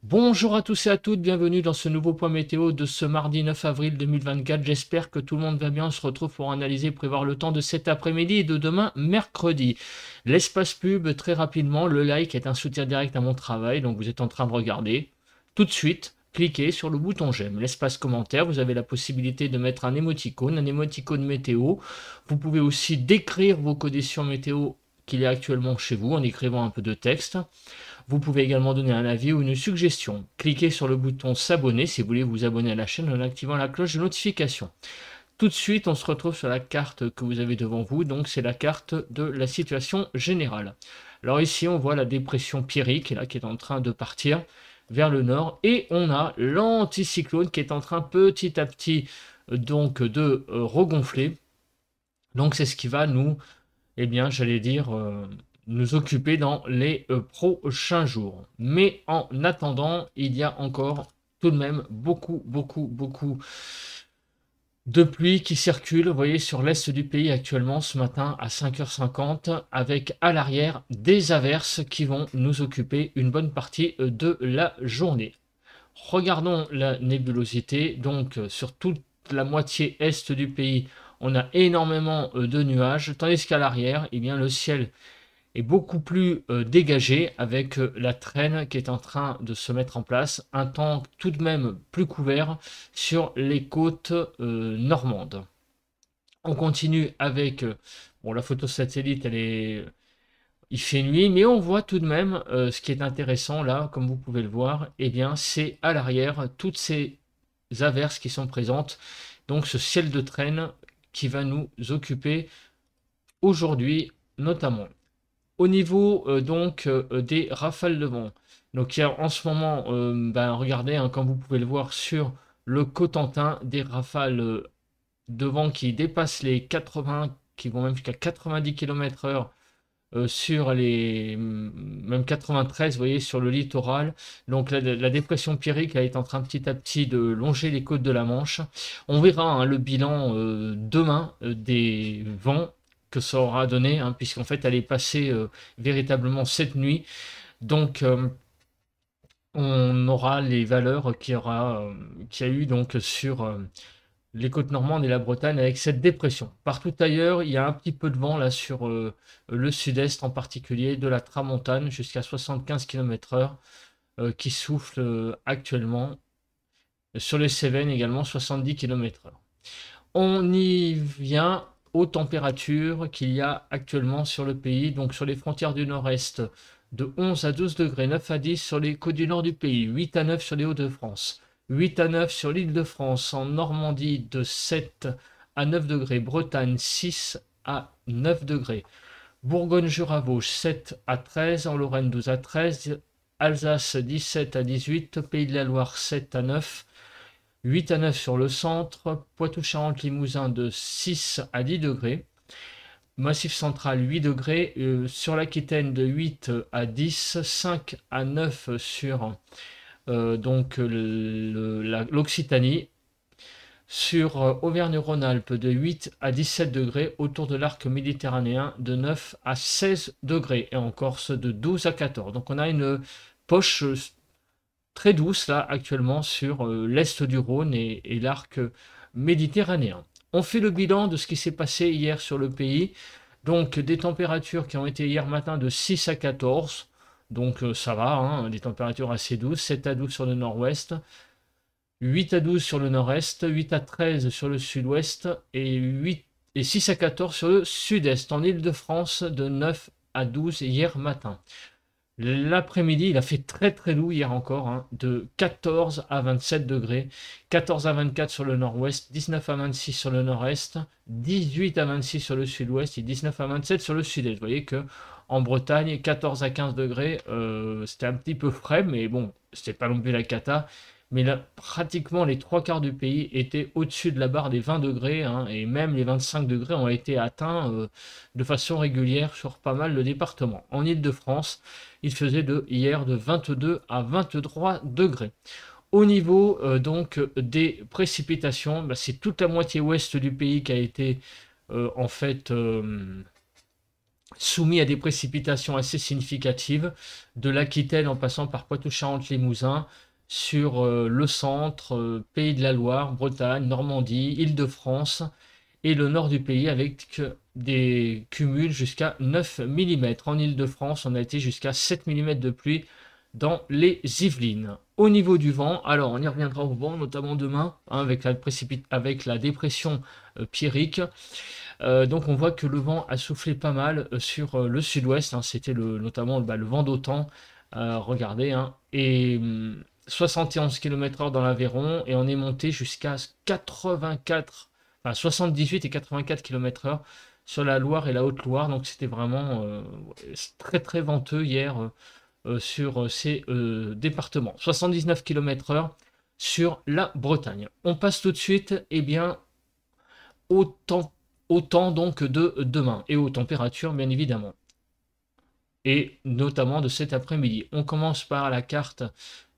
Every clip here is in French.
Bonjour à tous et à toutes, bienvenue dans ce nouveau point météo de ce mardi 9 avril 2024. J'espère que tout le monde va bien. On se retrouve pour analyser et prévoir le temps de cet après-midi et de demain mercredi. L'espace pub, très rapidement, le like est un soutien direct à mon travail, donc vous êtes en train de regarder. Tout de suite, cliquez sur le bouton j'aime. L'espace commentaire, vous avez la possibilité de mettre un émoticône météo. Vous pouvez aussi décrire vos conditions météo qu'il y a actuellement chez vous en écrivant un peu de texte. Vous pouvez également donner un avis ou une suggestion. Cliquez sur le bouton s'abonner si vous voulez vous abonner à la chaîne en activant la cloche de notification. Tout de suite, on se retrouve sur la carte que vous avez devant vous, donc c'est la carte de la situation générale. Alors ici, on voit la dépression Pierrick là, qui est en train de partir vers le nord, et on a l'anticyclone qui est en train petit à petit donc de regonfler. Donc c'est ce qui va nous, eh bien, j'allais dire, nous occuper dans les prochains jours. Mais en attendant, il y a encore tout de même beaucoup de pluie qui circule, vous voyez, sur l'est du pays actuellement ce matin à 5h50, avec à l'arrière des averses qui vont nous occuper une bonne partie de la journée. Regardons la nébulosité, donc sur toute la moitié est du pays, on a énormément de nuages, tandis qu'à l'arrière, eh bien, le ciel est beaucoup plus dégagé avec la traîne qui est en train de se mettre en place, un temps tout de même plus couvert sur les côtes normandes. On continue avec bon, la photo satellite, il fait nuit, mais on voit tout de même ce qui est intéressant là, comme vous pouvez le voir, eh bien c'est à l'arrière toutes ces averses qui sont présentes, donc ce ciel de traîne qui va nous occuper aujourd'hui notamment. Au niveau donc des rafales de vent, donc il y a en ce moment, regardez, hein, comme vous pouvez le voir sur le Cotentin, des rafales de vent qui dépassent les 80, qui vont même jusqu'à 90 km/h sur les même 93, vous voyez, sur le littoral. Donc la dépression Pierrick est en train petit à petit de longer les côtes de la Manche. On verra hein, le bilan demain des vents que ça aura donné, hein, puisqu'en fait elle est passée véritablement cette nuit. Donc on aura les valeurs qu'il y a eu donc sur les côtes normandes et la Bretagne avec cette dépression. Partout ailleurs, il y a un petit peu de vent là sur le sud-est en particulier, de la tramontane jusqu'à 75 km/h qui souffle actuellement. Sur les Cévennes également 70 km/h. On y vient aux températures qu'il y a actuellement sur le pays, donc sur les frontières du nord-est de 11 à 12 degrés, 9 à 10 sur les côtes du nord du pays, 8 à 9 sur les Hauts-de-France, 8 à 9 sur l'île de France, en Normandie de 7 à 9 degrés, Bretagne 6 à 9 degrés, Bourgogne-Jura-Vosges 7 à 13, en Lorraine 12 à 13, Alsace 17 à 18, Pays de la Loire 7 à 9, 8 à 9 sur le centre, Poitou-Charentes-Limousin de 6 à 10 degrés, Massif central 8 degrés, sur l'Aquitaine de 8 à 10, 5 à 9 sur donc l'Occitanie, sur Auvergne-Rhône-Alpes de 8 à 17 degrés, autour de l'arc méditerranéen de 9 à 16 degrés, et en Corse de 12 à 14. Donc on a une poche très douce là actuellement sur l'est du Rhône et l'arc méditerranéen. On fait le bilan de ce qui s'est passé hier sur le pays. Donc des températures qui ont été hier matin de 6 à 14. Donc ça va, hein, des températures assez douces. 7 à 12 sur le nord-ouest, 8 à 12 sur le nord-est, 8 à 13 sur le sud-ouest et 6 à 14 sur le sud-est. En Île-de-France de 9 à 12 hier matin. L'après-midi, il a fait très très doux hier encore, hein, de 14 à 27 degrés, 14 à 24 sur le nord-ouest, 19 à 26 sur le nord-est, 18 à 26 sur le sud-ouest et 19 à 27 sur le sud-est. Vous voyez que en Bretagne, 14 à 15 degrés, c'était un petit peu frais, mais bon, c'était pas non plus la cata. Mais là, pratiquement les trois quarts du pays étaient au-dessus de la barre des 20 degrés, hein, et même les 25 degrés ont été atteints de façon régulière sur pas mal de départements. En Île-de-France, il faisait hier de 22 à 23 degrés. Au niveau donc des précipitations, bah, c'est toute la moitié ouest du pays qui a été en fait soumis à des précipitations assez significatives, de l'Aquitaine en passant par Poitou-Charentes-Limousin, sur le centre, Pays de la Loire, Bretagne, Normandie, Île-de-France et le nord du pays avec des cumuls jusqu'à 9 mm. En Île-de-France, on a été jusqu'à 7 mm de pluie dans les Yvelines. Au niveau du vent, alors on y reviendra au vent, notamment demain, hein, avec la dépression Pierrick. Donc on voit que le vent a soufflé pas mal sur le sud-ouest, hein, c'était notamment le vent d'OTAN, regardez, hein, et 71 km/h dans l'Aveyron, et on est monté jusqu'à 84, enfin 78 et 84 km/h sur la Loire et la Haute-Loire, donc c'était vraiment très très venteux hier sur ces départements. 79 km/h sur la Bretagne. On passe tout de suite, eh bien, au temps donc de demain et aux températures bien évidemment. Et notamment de cet après-midi. On commence par la carte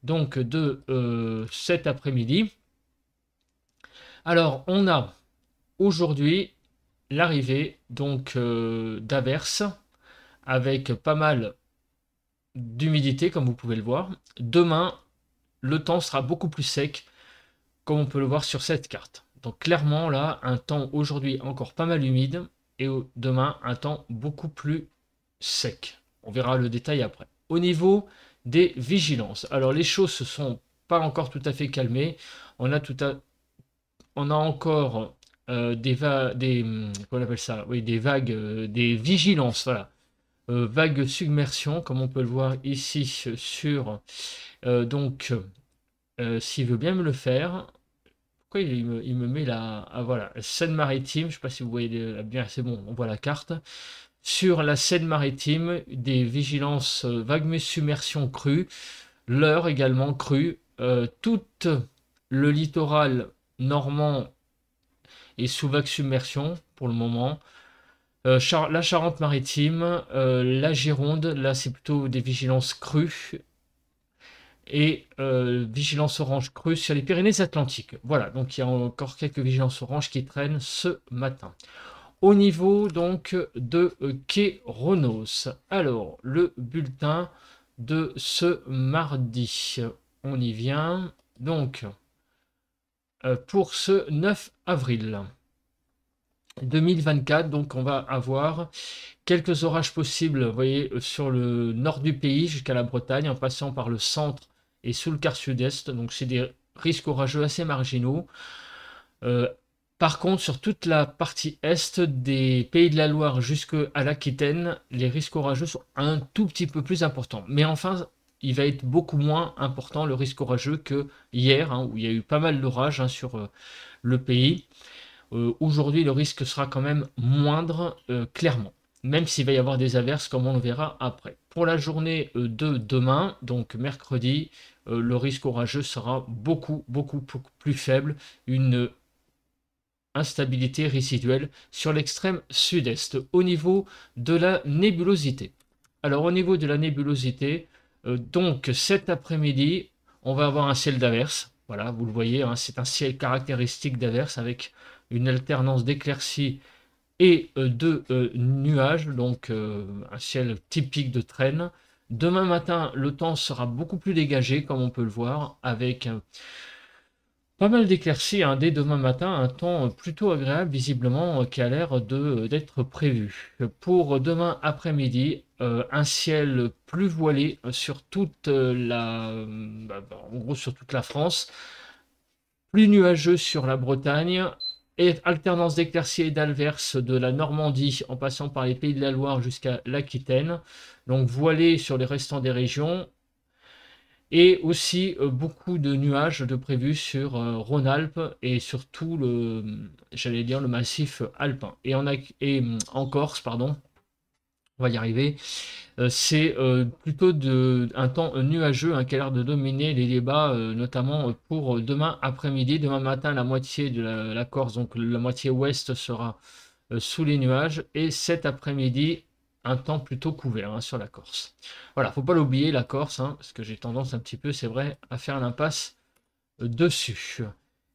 donc de cet après-midi. Alors on a aujourd'hui l'arrivée donc d'averses avec pas mal d'humidité comme vous pouvez le voir. Demain, le temps sera beaucoup plus sec comme on peut le voir sur cette carte. Donc clairement là, un temps aujourd'hui encore pas mal humide et demain un temps beaucoup plus sec. On verra le détail après. Au niveau des vigilances, alors les choses se sont pas encore tout à fait calmées. On a encore qu'on appelle ça, oui, des vagues, des vigilances, voilà. Vagues submersion, comme on peut le voir ici sur donc s'il veut bien me le faire. Pourquoi il me met la... Ah voilà, Seine-Maritime, je ne sais pas si vous voyez bien, c'est bon, on voit la carte. Sur la Seine-Maritime, des vigilances vagues submersion crue, l'Eure également crue, tout le littoral normand est sous vague submersion pour le moment. La Charente-Maritime, la Gironde, là c'est plutôt des vigilances crues et vigilance orange crue sur les Pyrénées-Atlantiques. Voilà, donc il y a encore quelques vigilances orange qui traînent ce matin. Au niveau donc de Kéronos, alors le bulletin de ce mardi, on y vient. Donc pour ce 9 avril 2024, donc on va avoir quelques orages possibles, vous voyez, sur le nord du pays jusqu'à la Bretagne, en passant par le centre et sous le quart sud-est. Donc c'est des risques orageux assez marginaux. Par contre, sur toute la partie est des Pays de la Loire jusqu'à l'Aquitaine, les risques orageux sont un tout petit peu plus importants. Mais enfin, il va être beaucoup moins important le risque orageux que hier, hein, où il y a eu pas mal d'orages hein, sur le pays. Aujourd'hui, le risque sera quand même moindre, clairement, même s'il va y avoir des averses, comme on le verra après. Pour la journée de demain, donc mercredi, le risque orageux sera beaucoup plus faible, une instabilité résiduelle sur l'extrême sud-est. Au niveau de la nébulosité. Alors au niveau de la nébulosité, donc cet après-midi, on va avoir un ciel d'averse. Voilà, vous le voyez, hein, c'est un ciel caractéristique d'averse avec une alternance d'éclaircies et de nuages, donc un ciel typique de traîne. Demain matin, le temps sera beaucoup plus dégagé, comme on peut le voir, avec pas mal d'éclaircies hein, dès demain matin, un temps plutôt agréable, visiblement, qui a l'air d'être prévu. Pour demain après-midi, un ciel plus voilé sur toute en gros sur toute la France, plus nuageux sur la Bretagne, et alternance d'éclaircies et d'averses de la Normandie en passant par les Pays de la Loire jusqu'à l'Aquitaine, donc voilé sur les restants des régions, et aussi beaucoup de nuages de prévus sur Rhône-Alpes et surtout j'allais dire le massif alpin. Et en Corse, pardon, on va y arriver. C'est plutôt un temps nuageux hein, qui a l'air de dominer les débats, notamment pour demain après-midi. Demain matin, la moitié de la Corse, donc la moitié ouest, sera sous les nuages. Et cet après-midi, un temps plutôt couvert hein, sur la Corse. Voilà, faut pas l'oublier, la Corse, hein, parce que j'ai tendance un petit peu, c'est vrai, à faire l'impasse dessus.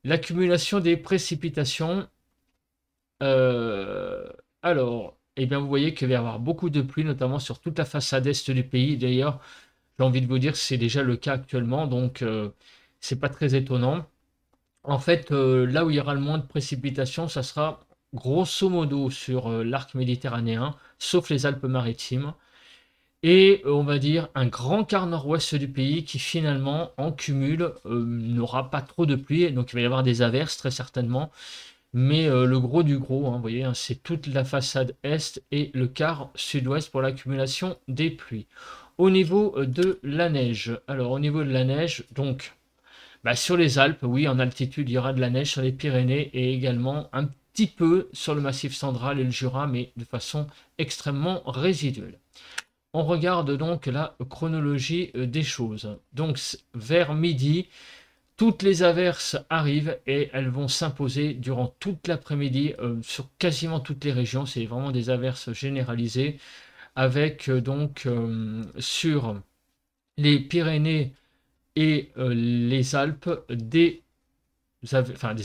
L'accumulation des précipitations. Alors, eh bien, vous voyez qu'il va y avoir beaucoup de pluie, notamment sur toute la façade est du pays. D'ailleurs, j'ai envie de vous dire que c'est déjà le cas actuellement, donc c'est pas très étonnant. En fait, là où il y aura le moins de précipitations, ça sera grosso modo sur l'arc méditerranéen, sauf les Alpes-Maritimes. Et on va dire un grand quart nord-ouest du pays qui finalement, en cumul, n'aura pas trop de pluie. Donc il va y avoir des averses très certainement. Mais le gros du gros, hein, vous voyez, hein, c'est toute la façade est et le quart sud-ouest pour l'accumulation des pluies. Au niveau de la neige, alors au niveau de la neige, donc bah, sur les Alpes, oui, en altitude, il y aura de la neige sur les Pyrénées et également un petit peu sur le Massif central et le Jura, mais de façon extrêmement résiduelle. On regarde donc la chronologie des choses. Donc vers midi, toutes les averses arrivent et elles vont s'imposer durant toute l'après-midi sur quasiment toutes les régions. C'est vraiment des averses généralisées avec sur les Pyrénées et les Alpes des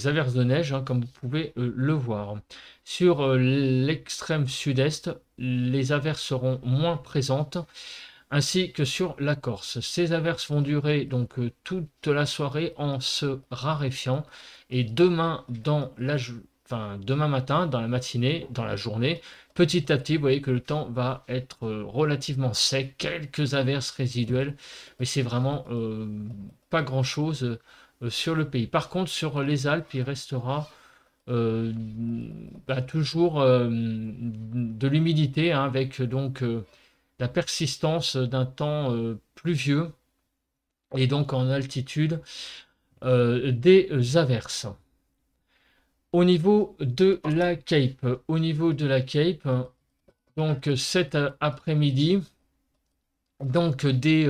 averses de neige, hein, comme vous pouvez le voir. Sur l'extrême sud-est, les averses seront moins présentes, ainsi que sur la Corse. Ces averses vont durer donc toute la soirée en se raréfiant, et demain, demain matin, dans la matinée, dans la journée, petit à petit, vous voyez que le temps va être relativement sec, quelques averses résiduelles, mais c'est vraiment pas grand-chose sur le pays. Par contre, sur les Alpes, il restera toujours de l'humidité, hein, avec donc la persistance d'un temps pluvieux et donc en altitude des averses. Au niveau de la Cape, donc cet après-midi, donc des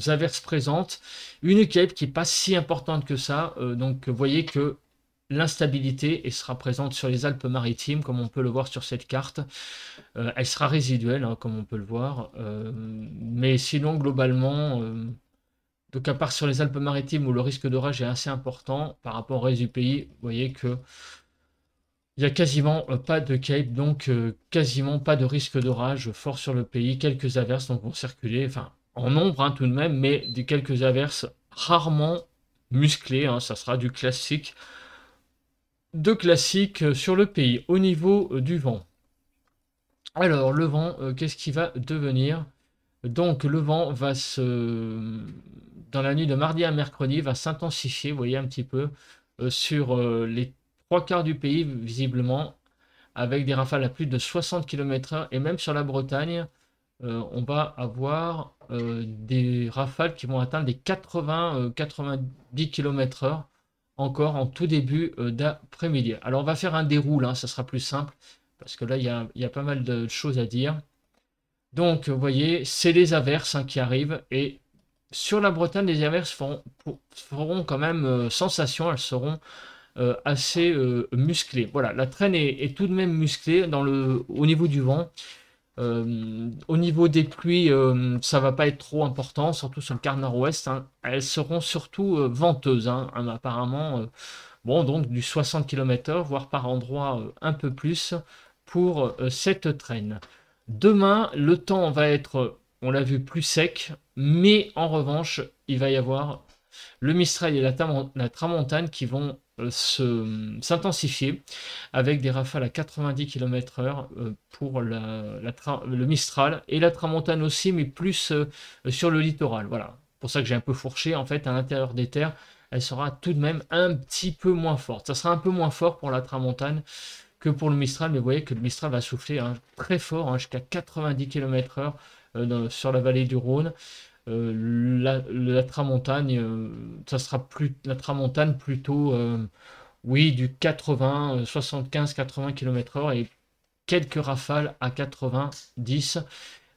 averses présentes, une Cape qui n'est pas si importante que ça, donc vous voyez que l'instabilité sera présente sur les Alpes-Maritimes, comme on peut le voir sur cette carte. Elle sera résiduelle, hein, comme on peut le voir. Mais sinon, globalement, donc à part sur les Alpes-Maritimes où le risque d'orage est assez important par rapport au reste du pays, vous voyez que il n'y a quasiment pas de Cape, donc quasiment pas de risque d'orage fort sur le pays. Quelques averses donc, vont circuler, enfin en nombre, hein, tout de même, mais des quelques averses rarement musclées, hein, ça sera du classique sur le pays. Au niveau du vent. Alors, le vent, qu'est-ce qui va devenir? Donc, le vent va dans la nuit de mardi à mercredi, va s'intensifier, vous voyez un petit peu, sur les trois quarts du pays, visiblement, avec des rafales à plus de 60 km/h, et même sur la Bretagne, on va avoir des rafales qui vont atteindre des 80-90 km/h, encore en tout début d'après-midi. Alors, on va faire un déroule, hein, ça sera plus simple, parce que là, il y a pas mal de choses à dire. Donc, vous voyez, c'est les averses, hein, qui arrivent. Et sur la Bretagne, les averses feront quand même sensation. Elles seront assez musclées. Voilà, la traîne est tout de même musclée au niveau du vent. Au niveau des pluies, ça va pas être trop important, surtout sur le quart nord-ouest, hein. Elles seront surtout venteuses, hein, apparemment. Bon, donc du 60 km/h, voire par endroit un peu plus pour cette traîne. Demain, le temps va être, on l'a vu, plus sec, mais en revanche, il va y avoir le Mistral et la Tramontane qui vont s'intensifier avec des rafales à 90 km/h pour le Mistral et la Tramontane aussi, mais plus sur le littoral. Voilà, pour ça que j'ai un peu fourché. En fait, à l'intérieur des terres, elle sera tout de même un petit peu moins forte. Ça sera un peu moins fort pour la Tramontane que pour le Mistral, mais vous voyez que le Mistral va souffler, hein, très fort, hein, jusqu'à 90 km/h sur la vallée du Rhône. La Tramontagne, ça sera la Tramontane plutôt, oui, du 80, 75-80 km/h et quelques rafales à 90,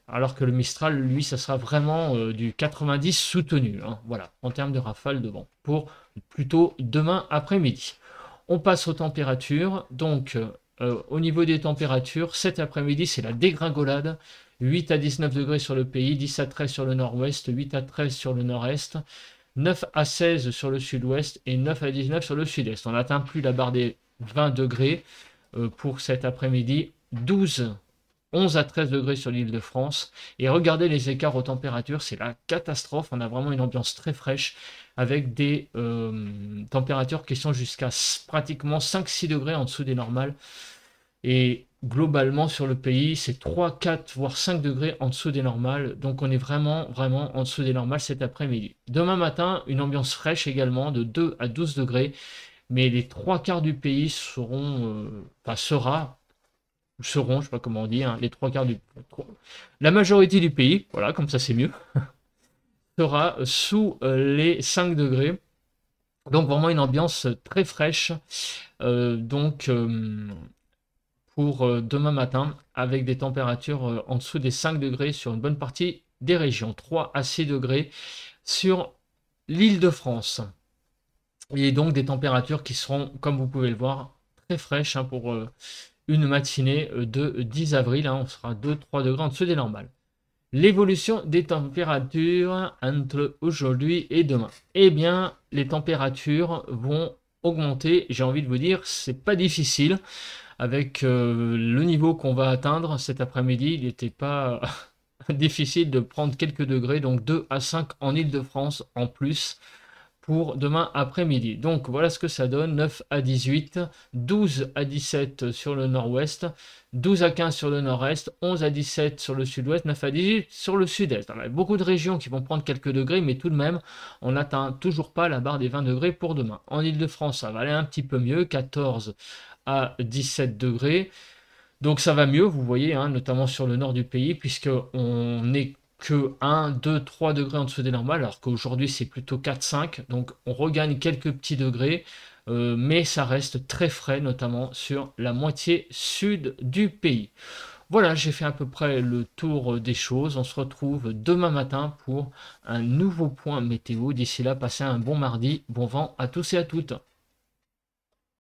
alors que le Mistral, lui, ça sera vraiment du 90 soutenu, hein, voilà, en termes de rafales de vent, pour plutôt demain après-midi. On passe aux températures. Donc, au niveau des températures, cet après-midi, c'est la dégringolade. 8 à 19 degrés sur le pays, 10 à 13 sur le nord-ouest, 8 à 13 sur le nord-est, 9 à 16 sur le sud-ouest et 9 à 19 sur le sud-est. On n'atteint plus la barre des 20 degrés pour cet après-midi. 12, 11 à 13 degrés sur l'île de France. Et regardez les écarts aux températures, c'est la catastrophe. On a vraiment une ambiance très fraîche avec des températures qui sont jusqu'à pratiquement 5-6 degrés en dessous des normales. Et globalement sur le pays, c'est 3, 4, voire 5 degrés en dessous des normales. Donc on est vraiment, vraiment en dessous des normales cet après-midi. Demain matin, une ambiance fraîche également de 2 à 12 degrés. Mais les 3 quarts du pays seront, seront, je sais pas comment on dit, hein, les 3 quarts du... La majorité du pays, voilà, comme ça c'est mieux, sera sous les 5 degrés. Donc vraiment une ambiance très fraîche. Pour demain matin, avec des températures en dessous des 5 degrés sur une bonne partie des régions, 3 à 6 degrés sur l'île de France. Et donc des températures qui seront, comme vous pouvez le voir, très fraîches pour une matinée de 10 avril. On sera 2-3 degrés en dessous des normales. L'évolution des températures entre aujourd'hui et demain. Eh bien, les températures vont augmenter. J'ai envie de vous dire, c'est pas difficile. Avec le niveau qu'on va atteindre cet après-midi, il n'était pas difficile de prendre quelques degrés, donc 2 à 5 en Île-de-France en plus pour demain après-midi. Donc voilà ce que ça donne, 9 à 18, 12 à 17 sur le nord-ouest, 12 à 15 sur le nord-est, 11 à 17 sur le sud-ouest, 9 à 18 sur le sud-est. Il y a beaucoup de régions qui vont prendre quelques degrés, mais tout de même, on n'atteint toujours pas la barre des 20 degrés pour demain. En Île-de-France, ça va aller un petit peu mieux, 14 à 17 degrés. Donc ça va mieux, vous voyez, notamment sur le nord du pays, puisqu'on n'est que 1, 2, 3 degrés en dessous des normales, alors qu'aujourd'hui c'est plutôt 4, 5. Donc on regagne quelques petits degrés, mais ça reste très frais, notamment sur la moitié sud du pays. Voilà, j'ai fait à peu près le tour des choses. On se retrouve demain matin pour un nouveau point météo. D'ici là, passez un bon mardi. Bon vent à tous et à toutes.